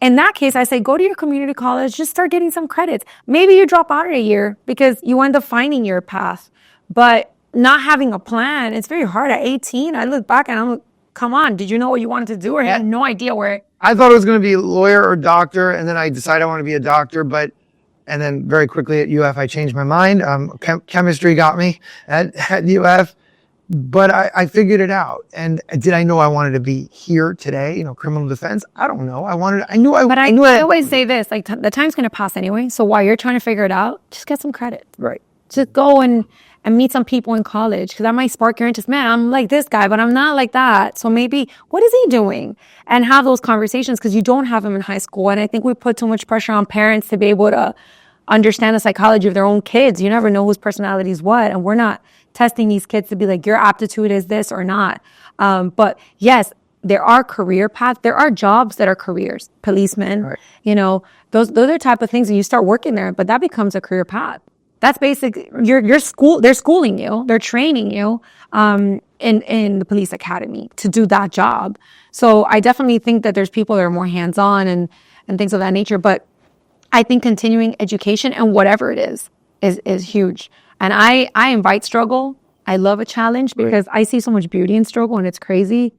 In that case, I say, go to your community college, just start getting some credits. Maybe you drop out in a year because you end up finding your path. But not having a plan, it's very hard. At 18, I look back and I'm like, come on, did you know what you wanted to do, or you had no idea where? I thought it was going to be lawyer or doctor, and then I decided I want to be a doctor, and then very quickly at UF, I changed my mind. Chemistry got me at UF, but I figured it out. And did I know I wanted to be here today? You know, criminal defense? I don't know. I always say this, like the time's going to pass anyway. So while you're trying to figure it out, just get some credit. Right. Just go and meet some people in college, because that might spark your interest. Man, I'm like this guy, but I'm not like that. So maybe, what is he doing? And have those conversations, because you don't have them in high school. And I think we put too much pressure on parents to be able to understand the psychology of their own kids. You never know whose personality is what. And we're not testing these kids to be like, your aptitude is this or not. But yes, there are career paths. There are jobs that are careers, policemen, Right. you know, those are the type of things, and you start working there, but that becomes a career path. That's basic. They're schooling you, they're training you, in the police academy to do that job. So I definitely think that there's people that are more hands-on and things of that nature. But I think continuing education and whatever it is huge. And I invite struggle. I love a challenge because I see so much beauty in struggle, and it's crazy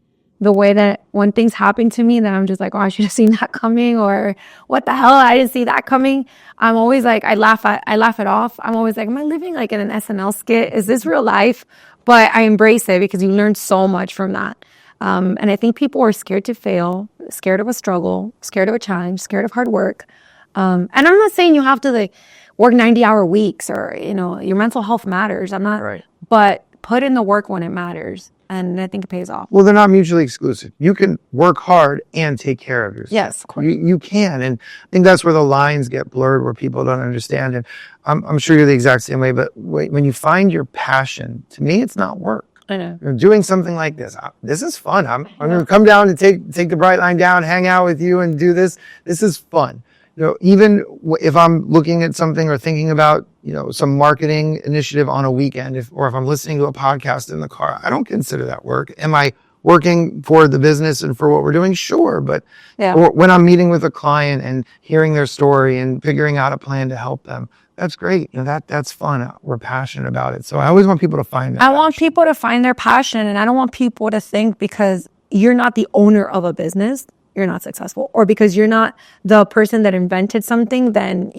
the way that when things happen to me that I'm just like, oh, I should have seen that coming, or what the hell, I didn't see that coming. I'm always like, I laugh it off. I'm always like, am I living like in an SNL skit? Is this real life? But I embrace it because you learn so much from that. And I think people are scared to fail, scared of a struggle, scared of a challenge, scared of hard work. And I'm not saying you have to like work 90-hour weeks, or, you know, your mental health matters. I'm not, Right. but put in the work when it matters. And I think it pays off. Well, they're not mutually exclusive. You can work hard and take care of yourself. Yes, of course. You can. And I think that's where the lines get blurred, where people don't understand. And I'm sure you're the exact same way. But when you find your passion, to me, it's not work. I know. You're doing something like this. This is fun. I'm going to come down and take the Bright Line down, hang out with you, and do this. This is fun. You know, even if I'm looking at something or thinking about, you know, some marketing initiative on a weekend, or if I'm listening to a podcast in the car, I don't consider that work. Am I working for the business and for what we're doing? Sure. But or when I'm meeting with a client and hearing their story and figuring out a plan to help them, that's great. You know, that's fun. We're passionate about it. So I always want people to find that. I want people to find their passion, and I don't want people to think because you're not the owner of a business, you're not successful, or because you're not the person that invented something, then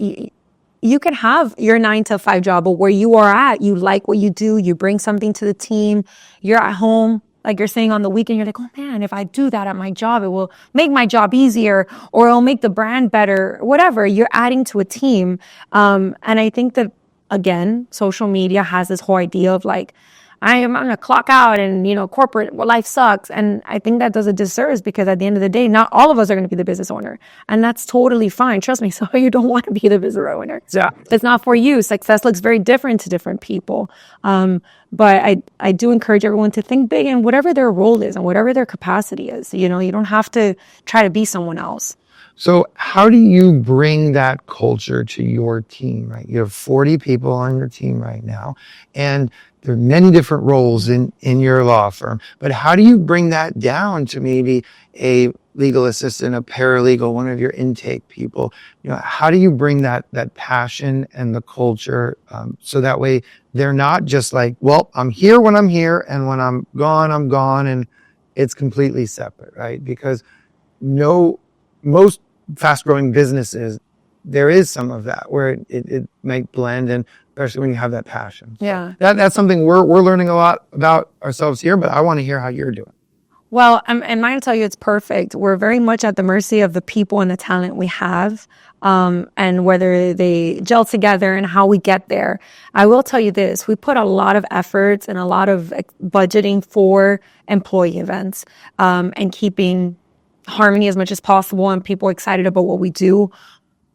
you can have your 9-to-5 job, but where you are at, you like what you do, you bring something to the team, you're at home, like you're saying on the weekend, you're like, oh man, if I do that at my job, it will make my job easier, or it'll make the brand better, whatever. You're adding to a team. And I think that, again, social media has this whole idea of like, I'm going to clock out, and, you know, corporate life sucks. And I think that does a disservice, because at the end of the day, not all of us are going to be the business owner. And that's totally fine. Trust me. So you don't want to be the business owner. Yeah. It's not for you. Success looks very different to different people. But I do encourage everyone to think big in whatever their role is and whatever their capacity is. You know, you don't have to try to be someone else. So how do you bring that culture to your team, right? You have 40 people on your team right now, and there are many different roles in your law firm. But how do you bring that down to maybe a legal assistant, a paralegal, one of your intake people? You know, how do you bring that passion and the culture so that way they're not just like, well, I'm here when I'm here, and when I'm gone, and it's completely separate, right? Because most fast-growing businesses, there is some of that where it might blend, and especially when you have that passion. So Yeah. that's something we're learning a lot about ourselves here, but I want to hear how you're doing. Well, I'm not going to tell you it's perfect. We're very much at the mercy of the people and the talent we have, and whether they gel together and how we get there. I will tell you this. We put a lot of efforts and a lot of budgeting for employee events, and keeping harmony as much as possible and people excited about what we do.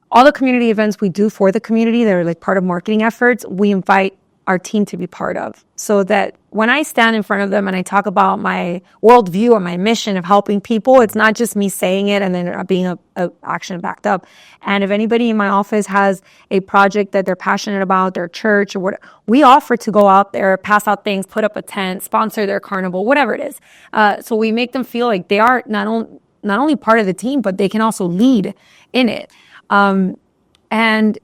All the community events we do for the community, they're like part of marketing efforts, we invite our team to be part of, so that when I stand in front of them and I talk about my worldview or my mission of helping people, it's not just me saying it and then being a action backed up. And if anybody in my office has a project that they're passionate about, their church or what, we offer to go out there, pass out things, put up a tent, sponsor their carnival, whatever it is. So we make them feel like they are not only part of the team, but they can also lead in it. And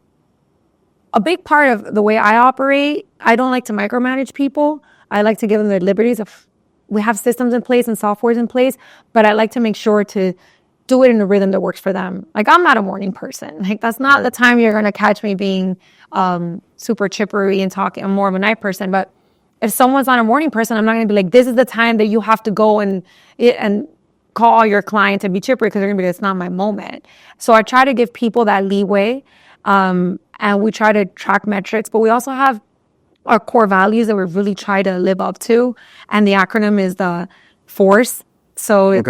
a big part of the way I operate, I don't like to micromanage people. I like to give them their liberties. We have systems in place and softwares in place, but I like to make sure to do it in a rhythm that works for them. Like, I'm not a morning person. Like, that's not the time you're going to catch me being super chippery and talking. I'm more of a night person. But if someone's not a morning person, I'm not going to be like, this is the time that you have to go and call your client to be chippery, because they're going to be like, it's not my moment. So I try to give people that leeway. And we try to track metrics, but we also have our core values that we really try to live up to. And the acronym is the FORCE. So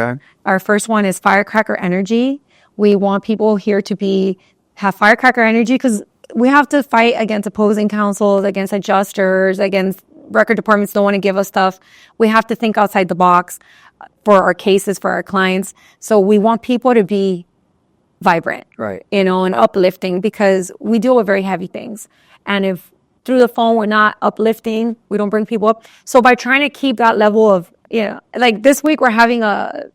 our first one is firecracker energy. We want people here to have firecracker energy, because we have to fight against opposing counsels, against adjusters, against record departments don't want to give us stuff. We have to think outside the box for our cases, for our clients. So we want people to be vibrant, Right. and uplifting, because we deal with very heavy things. And if through the phone we're not uplifting, we don't bring people up. So by trying to keep that level of, like this week we're having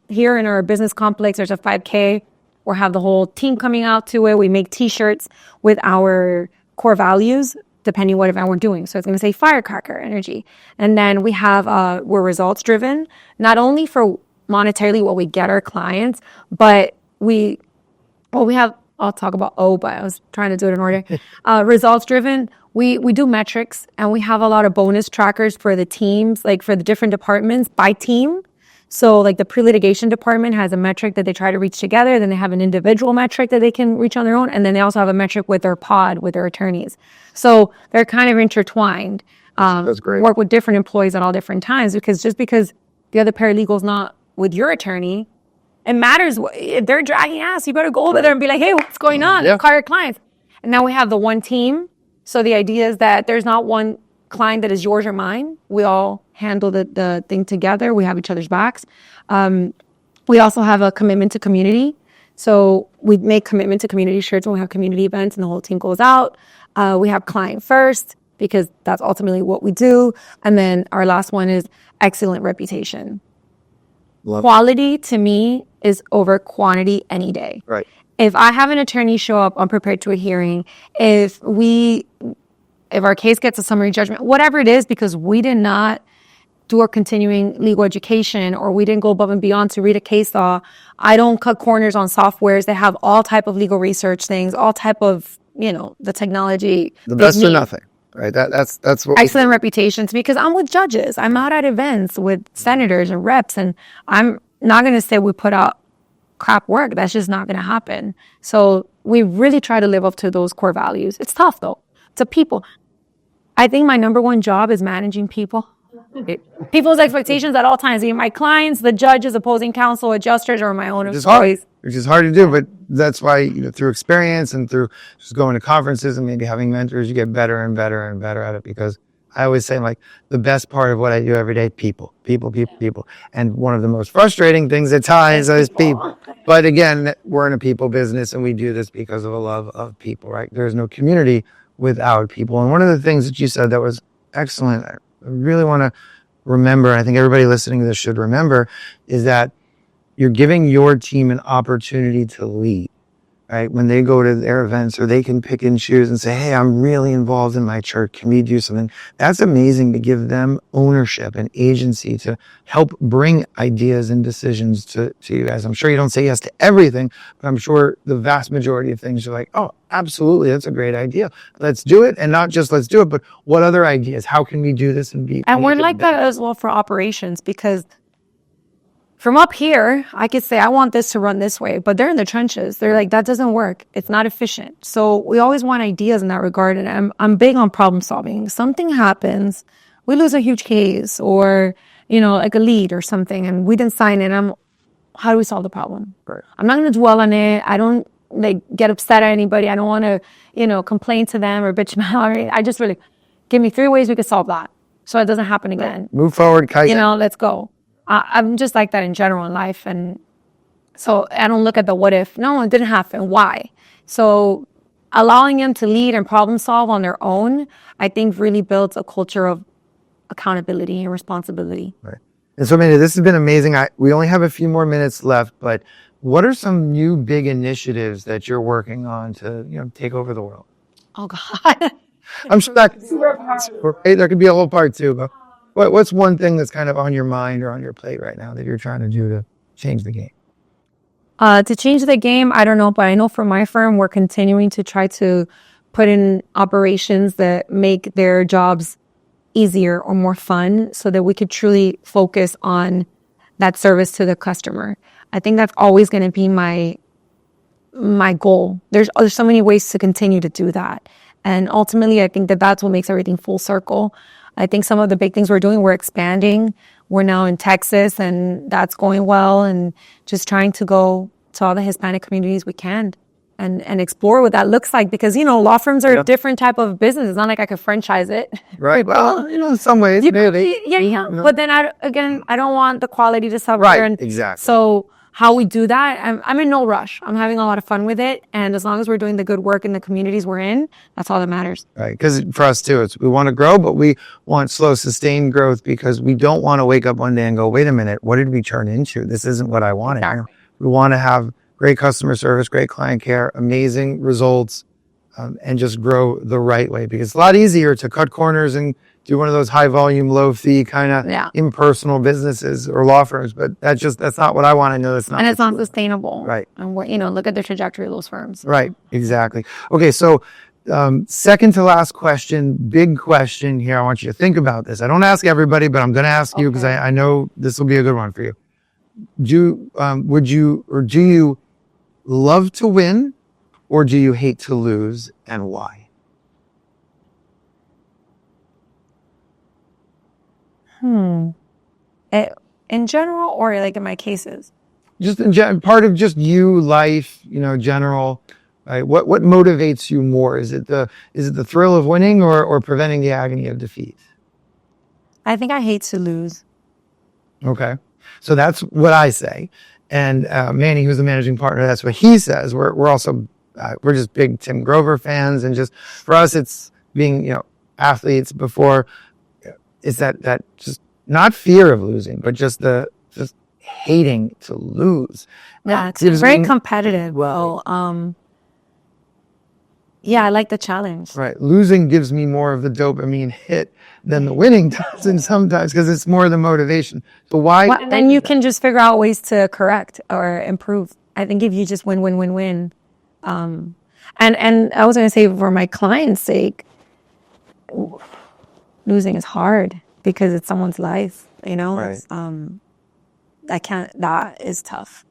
here in our business complex, there's a 5K. We'll have the whole team coming out to it. We make t-shirts with our core values, depending what event we're doing. So it's going to say firecracker energy. And then we have, we're results driven, not only for monetarily what we get our clients, but we have, I'll talk about but I was trying to do it in order. Results driven. We do metrics, and we have a lot of bonus trackers for the teams, like for the different departments by team. So like the pre-litigation department has a metric that they try to reach together. Then they have an individual metric that they can reach on their own. And then they also have a metric with their pod, with their attorneys. So they're kind of intertwined. That's great. Work with different employees at all different times, because just because the other paralegal's not with your attorney, it matters. If they're dragging ass, you better go over there and be like, hey, what's going on? Yeah. Call your clients. And now we have the one team. So the idea is that there's not one client that is yours or mine. We all handle the thing together. We have each other's backs. We also have a commitment to community. So we make commitment to community shirts when we have community events and the whole team goes out. We have client first, because that's ultimately what we do. And then our last one is excellent reputation. Quality to me is over quantity any day. Right. If I have an attorney show up unprepared to a hearing, if our case gets a summary judgment, whatever it is, because we did not do our continuing legal education, or we didn't go above and beyond to read a case law, I don't cut corners on softwares that have all type of legal research things, all type of, the technology. The best or nothing, right? That's what Excellent reputation to me, because I'm with judges. I'm out at events with senators and reps, and I'm not going to say we put out crap work. That's just not going to happen. So we really try to live up to those core values. It's tough though. To people. I think my number one job is managing people. People's expectations at all times, either my clients, the judges, opposing counsel, adjusters, or my own employees. Which is hard to do, but that's why, through experience and through just going to conferences and maybe having mentors, you get better and better and better at it. Because I always say, like, the best part of what I do every day, people. And one of the most frustrating things at times is people. But again, we're in a people business, and we do this because of a love of people, right? There's no community without people. And one of the things that you said that was excellent, I really want to remember, and I think everybody listening to this should remember, is that you're giving your team an opportunity to lead, right? When they go to their events, or they can pick and choose and say, hey, I'm really involved in my church. Can we do something? That's amazing, to give them ownership and agency to help bring ideas and decisions to you guys. I'm sure you don't say yes to everything, but I'm sure the vast majority of things you're like, oh, absolutely, that's a great idea. Let's do it. And not just let's do it, but what other ideas? How can we do this and we're like that as well for operations, because from up here, I could say, I want this to run this way, but they're in the trenches. They're like, that doesn't work. It's not efficient. So we always want ideas in that regard. And I'm big on problem solving. Something happens, we lose a huge case, or, like a lead or something, and we didn't sign it. How do we solve the problem? Right. I'm not going to dwell on it. I don't get upset at anybody. I don't want to, complain to them or bitch them. I just really, give me 3 ways we could solve that, so it doesn't happen again. Right. Move forward, Kaizen. Let's go. I'm just like that in general in life. And so I don't look at the what if. No, it didn't happen. Why? So allowing them to lead and problem solve on their own, I think really builds a culture of accountability and responsibility. Right. And so, Amanda, this has been amazing. We only have a few more minutes left, but what are some new big initiatives that you're working on to, take over the world? Oh, God. I'm sure that there could be a whole part too, but what's one thing that's kind of on your mind or on your plate right now that you're trying to do to change the game? To change the game, I don't know, but I know for my firm, we're continuing to try to put in operations that make their jobs easier or more fun, so that we could truly focus on that service to the customer. I think that's always going to be my goal. There's so many ways to continue to do that. And ultimately, I think that's what makes everything full circle. I think some of the big things we're doing, we're expanding. We're now in Texas, and that's going well, and just trying to go to all the Hispanic communities we can. and explore what that looks like, because, law firms are a different type of business. It's not like I could franchise it. Right. Well, in some ways, maybe. Yeah. But then I don't want the quality to suffer. Right. And exactly. So how we do that, I'm in no rush. I'm having a lot of fun with it. And as long as we're doing the good work in the communities we're in, that's all that matters. Right. Because for us too, we want to grow, but we want slow, sustained growth, because we don't want to wake up one day and go, wait a minute, what did we turn into? This isn't what I wanted. Exactly. We want to have great customer service, great client care, amazing results, and just grow the right way, because it's a lot easier to cut corners and do one of those high volume, low fee kind of impersonal businesses or law firms. But that's not what I want. I know that's not. And it's not sustainable. Right. And look at the trajectory of those firms. Right. Exactly. Okay. So, second to last question, big question here. I want you to think about this. I don't ask everybody, but I'm going to ask you, because I know this will be a good one for you. Do you love to win, or do you hate to lose, and why? In general, or like in my cases? Just in part of just you, life, general. Right? What motivates you more? Is it the thrill of winning, or preventing the agony of defeat? I think I hate to lose. Okay, so that's what I say. And Manny, who's the managing partner, that's what he says. We're also we're just big Tim Grover fans, and just for us, it's being athletes before. It's that just not fear of losing, but just hating to lose. Yeah, it's very competitive. Well, yeah, I like the challenge. Right, losing gives me more of the dopamine hit than the winning does, and sometimes, because it's more the motivation. So why? Well, then you can just figure out ways to correct or improve. I think if you just win, and I was going to say, for my client's sake, losing is hard because it's someone's life. Right. That is tough.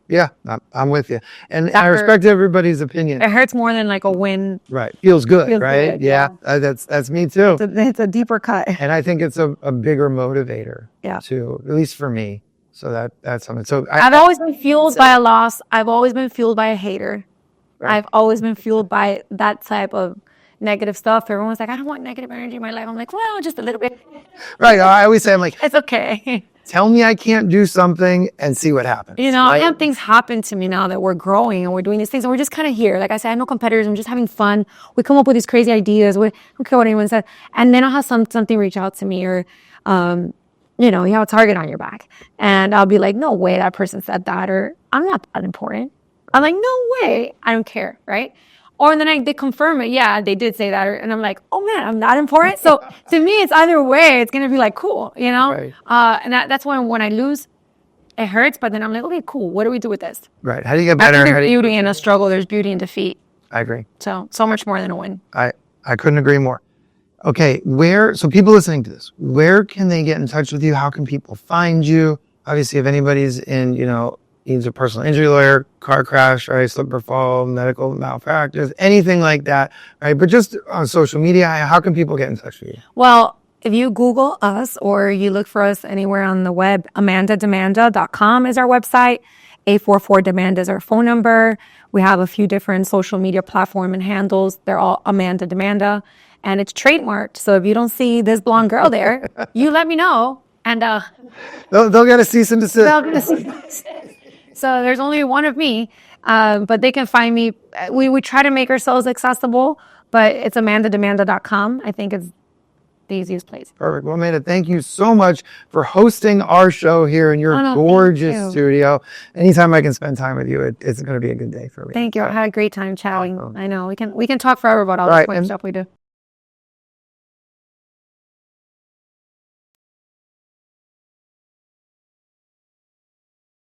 Yeah, I'm with you, and I respect everybody's opinion. It hurts more than like a win. Right, feels good, right? Good, yeah. That's me too. It's a deeper cut, and I think it's a bigger motivator. Yeah. Too, at least for me. So that's something. So I've always been fueled by a loss. I've always been fueled by a hater. Right. I've always been fueled by that type of negative stuff. Everyone's like, I don't want negative energy in my life. I'm like, well, just a little bit. Right. I always say, I'm like, it's okay. Tell me I can't do something and see what happens. I have things happen to me now that we're growing and we're doing these things and we're just kind of here. Like I said, I have no competitors. I'm just having fun. We come up with these crazy ideas. We don't care what anyone says. And then I'll have something reach out to me, or, you have a target on your back. And I'll be like, no way that person said that, or I'm not that important. I'm like, no way. I don't care. Right. Or then they confirm it. Yeah, they did say that. And I'm like, oh man, I'm not important. So to me, it's either way. It's going to be like, cool, Right. And that's when I lose, it hurts. But then I'm like, okay, cool. What do we do with this? Right. How do you get better? There's beauty in a struggle. There's beauty in defeat. I agree. So much more than a win. I couldn't agree more. Okay. So people listening to this, where can they get in touch with you? How can people find you? Obviously, if anybody's in, needs a personal injury lawyer, car crash, right, slip or fall, medical malpractice, anything like that, right? But just on social media, how can people get in touch with you? Well, if you Google us or you look for us anywhere on the web, amandademanda.com is our website. 844-DEMANDA is our phone number. We have a few different social media platform and handles. They're all Amanda Demanda, and it's trademarked. So if you don't see this blonde girl there, you let me know, and they'll get a cease and desist. So there's only one of me, but they can find me. We try to make ourselves accessible, but it's amandademanda.com. I think it's the easiest place. Perfect. Well, Amanda, thank you so much for hosting our show here in your gorgeous studio. Anytime I can spend time with you, it's going to be a good day for me. Thank you. I had a great time chatting. Awesome. I know we can talk forever about all the stuff we do.